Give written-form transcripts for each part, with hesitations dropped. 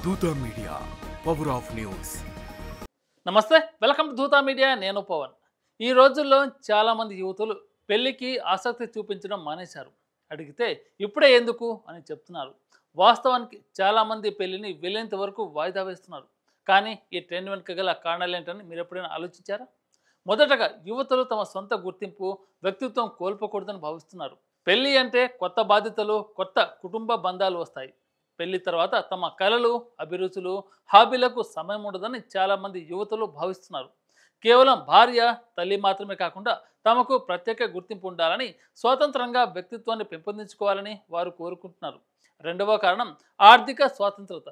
Dootha media power of news. నమస్తే, welcome to Dhootha media. నేను పవన్. ఈ రోజుల్లో చాలామంది యువతులు పెళ్లికి ఆసక్తి చూపించడం మానేశారు. అడిగితే ఇప్పుడే ఎందుకు అని చెప్తున్నారు. వాస్తవానికి చాలామంది పెళ్లిని వీలైనంత వరకు వాయిదా వేస్తున్నారు. కానీ ఈ ట్రెండ్ వెనుక గల కారణాలు ఏంటని మీరు ఎప్పుడైనా ఆలోచించారా? మొదటగా యువతులు తమ సొంత గుర్తింపు, వ్యక్తిత్వం కోల్పోకూడదని భావిస్తున్నారు. పెళ్లి అంటే కొత్త బాధ్యతలు, కొత్త కుటుంబ బంధాలు వస్తాయి. పెళ్లి తర్వాత తమ కలలు, అభిరుచులు, హాబీలకు సమయం ఉండదని చాలామంది యువతులు భావిస్తున్నారు. కేవలం భార్య, తల్లి మాత్రమే కాకుండా తమకు ప్రత్యేక గుర్తింపు ఉండాలని, స్వతంత్రంగా వ్యక్తిత్వాన్ని పెంపొందించుకోవాలని వారు కోరుకుంటున్నారు. రెండవ కారణం ఆర్థిక స్వాతంత్రత.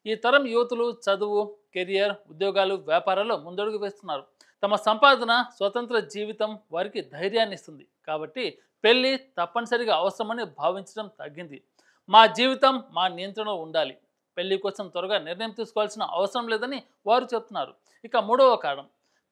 ఈ తరం యువతులు చదువు, కెరియర్, ఉద్యోగాలు, వ్యాపారాల్లో ముందడుగు వేస్తున్నారు. తమ సంపాదన, స్వతంత్ర జీవితం వారికి ధైర్యాన్ని ఇస్తుంది. కాబట్టి పెళ్లి తప్పనిసరిగా అవసరమని భావించడం తగ్గింది. మా జీవితం మా నియంత్రణలో ఉండాలి, పెళ్లి కోసం త్వరగా నిర్ణయం తీసుకోవాల్సిన అవసరం లేదని వారు చెప్తున్నారు. ఇక మూడవ కారణం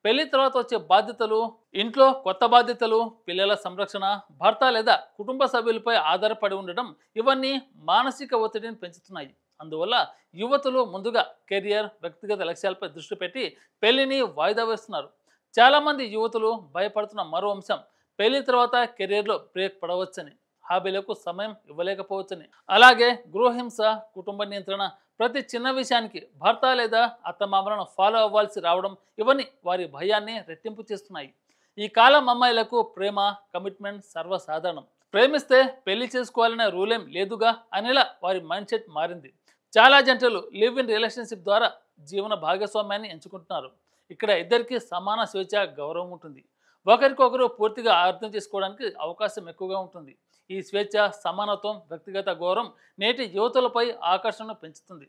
పెళ్లి తర్వాత వచ్చే బాధ్యతలు. ఇంట్లో కొత్త బాధ్యతలు, పిల్లల సంరక్షణ, భర్త లేదా కుటుంబ సభ్యులపై ఆధారపడి ఉండడం, ఇవన్నీ మానసిక ఒత్తిడిని పెంచుతున్నాయి. అందువల్ల యువతులు ముందుగా కెరియర్, వ్యక్తిగత లక్ష్యాలపై దృష్టి పెట్టి పెళ్లిని వాయిదా వేస్తున్నారు. చాలామంది యువతులు భయపడుతున్న మరో అంశం పెళ్లి తర్వాత కెరియర్లో బ్రేక్ పడవచ్చని, హాబీలకు సమయం ఇవ్వలేకపోవచ్చని. అలాగే గృహహింస, కుటుంబ నియంత్రణ, ప్రతి చిన్న విషయానికి భర్త లేదా అత్తమామలను ఫాలో అవ్వాల్సి రావడం, ఇవన్నీ వారి భయాన్ని రెట్టింపు చేస్తున్నాయి. ఈ కాలం అమ్మాయిలకు ప్రేమ, కమిట్మెంట్ సర్వసాధారణం. ప్రేమిస్తే పెళ్లి చేసుకోవాలనే రూలేం లేదుగా అనేలా వారి మైండ్ సెట్ మారింది. చాలా జంటలు లివ్ ఇన్ రిలేషన్షిప్ ద్వారా జీవన భాగస్వామ్యాన్ని ఎంచుకుంటున్నారు. ఇక్కడ ఇద్దరికీ సమాన స్వేచ్ఛ, గౌరవం ఉంటుంది. ఒకరికొకరు పూర్తిగా అర్థం చేసుకోవడానికి అవకాశం ఎక్కువగా ఉంటుంది. ఈ స్వేచ్ఛ, సమానత్వం, వ్యక్తిగత గౌరవం నేటి యువతులపై ఆకర్షణను పెంచుతుంది.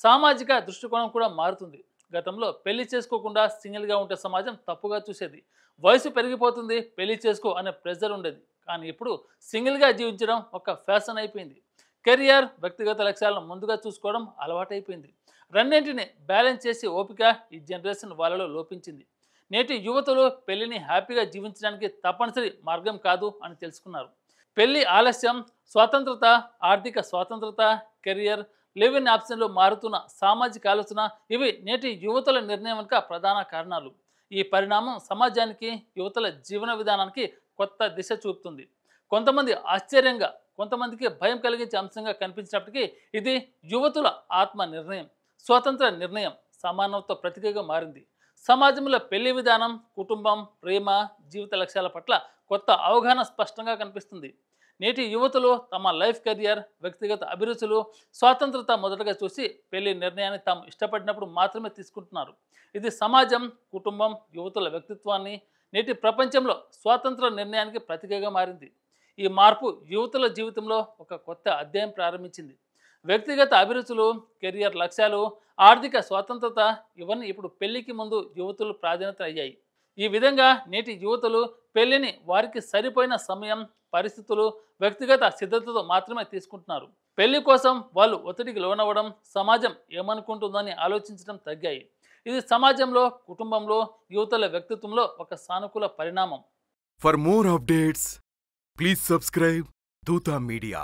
సామాజిక దృష్టికోణం కూడా మారుతుంది. గతంలో పెళ్లి చేసుకోకుండా సింగిల్గా ఉంటే సమాజం తప్పుగా చూసేది. వయసు పెరిగిపోతుంది, పెళ్లి చేసుకో అనే ప్రెజర్ ఉండేది. కానీ ఇప్పుడు సింగిల్గా జీవించడం ఒక ఫ్యాషన్ అయిపోయింది. కెరియర్, వ్యక్తిగత లక్ష్యాలను ముందుగా చూసుకోవడం అలవాటైపోయింది. రెండింటిని బ్యాలెన్స్ చేసి ఓపిక ఈ జనరేషన్ వాళ్ళలో లోపించింది. నేటి యువతులు పెళ్లిని హ్యాపీగా జీవించడానికి తప్పనిసరి మార్గం కాదు అని తెలుసుకున్నారు. పెళ్లి ఆలస్యం, స్వాతంత్రత, ఆర్థిక స్వాతంత్రత, కెరియర్, లివ్ ఇన్ ఆప్షన్లో మారుతున్న సామాజిక ఆలోచన, ఇవి నేటి యువతుల నిర్ణయం వెనుక ప్రధాన కారణాలు. ఈ పరిణామం సమాజానికి, యువతుల జీవన విధానానికి కొత్త దిశ చూపుతుంది. కొంతమంది ఆశ్చర్యంగా, కొంతమందికి భయం కలిగించే అంశంగా కనిపించినప్పటికీ ఇది యువతుల ఆత్మ నిర్ణయం, స్వతంత్ర నిర్ణయం, సమానత్వ ప్రతీకగా మారింది. సమాజంలో పెళ్లి విధానం, కుటుంబం, ప్రేమ, జీవిత లక్ష్యాల పట్ల కొత్త అవగాహన స్పష్టంగా కనిపిస్తుంది. నేటి యువతులు తమ లైఫ్, కెరియర్, వ్యక్తిగత అభిరుచులు, స్వాతంత్రత మొదటగా చూసి పెళ్లి నిర్ణయాన్ని తాము ఇష్టపడినప్పుడు మాత్రమే తీసుకుంటున్నారు. ఇది సమాజం, కుటుంబం, యువతుల వ్యక్తిత్వాన్ని, నేటి ప్రపంచంలో స్వాతంత్ర నిర్ణయానికి ప్రతీకగా మారింది. ఈ మార్పు యువతుల జీవితంలో ఒక కొత్త అధ్యాయం ప్రారంభించింది. వ్యక్తిగత అభిరుచులు, కెరియర్ లక్ష్యాలు, ఆర్థిక స్వాతంత్రత, ఇవన్నీ ఇప్పుడు పెళ్లికి ముందు యువతులు ప్రాధాన్యత అయ్యాయి. ఈ విధంగా నేటి యువతులు పెళ్లిని వారికి సరిపోయిన సమయం, పరిస్థితులు, వ్యక్తిగత సిద్ధతతో మాత్రమే తీసుకుంటున్నారు. పెళ్లి కోసం వాళ్ళు ఒత్తిడికి లోనవ్వడం, సమాజం ఏమనుకుంటుందని ఆలోచించడం తగ్గాయి. ఇది సమాజంలో, కుటుంబంలో, యువతుల వ్యక్తిత్వంలో ఒక సానుకూల పరిణామం. For more updates please subscribe Dootha media.